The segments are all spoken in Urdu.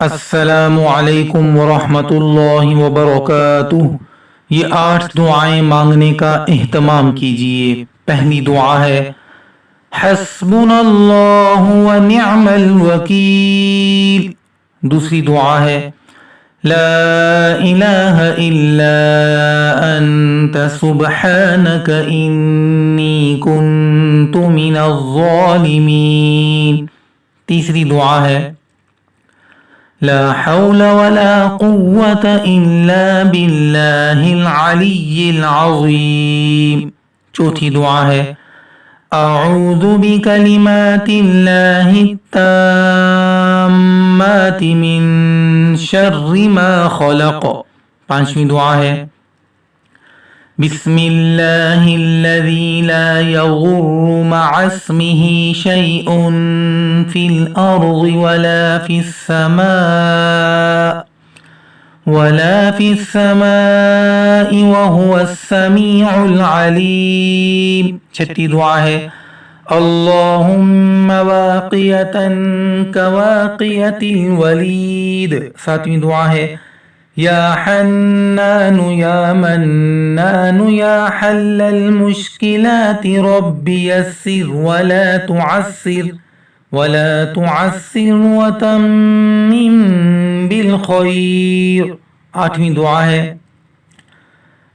السلام علیکم ورحمۃ اللہ وبرکاتہ۔ یہ 8 دعائیں مانگنے کا اہتمام کیجیے۔ پہلی دعا ہے حسبنا اللہ ونعم الوکیل۔ دوسری دعا ہے لا الہ الا انت سبحانک انی کنت من الظالمین۔ تیسری دعا ہے لا حول ولا قوة الا باللہ العلی العظیم۔ چوتھی دعا ہے اعوذ بکلمات اللہ التامات من شر ما خلق۔ پانچویں دعا ہے بسم اللہ الذی لا یضر مع اسمہ شیء فی الارض ولا فی السماء وهو السمیع العلیم۔ چھٹی دعا ہے اللہم واقیۃ کواقیۃ الولید۔ ساتویں دعا ہے یا حنان یا منان یا حل المشکلات رب یسر ولا تعسر وتمم بالخیر۔ آٹھویں دعا ہے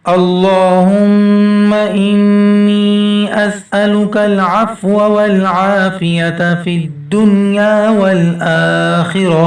اللہم انی اسألک العفو والعافیۃ فی الدنیا والآخرہ۔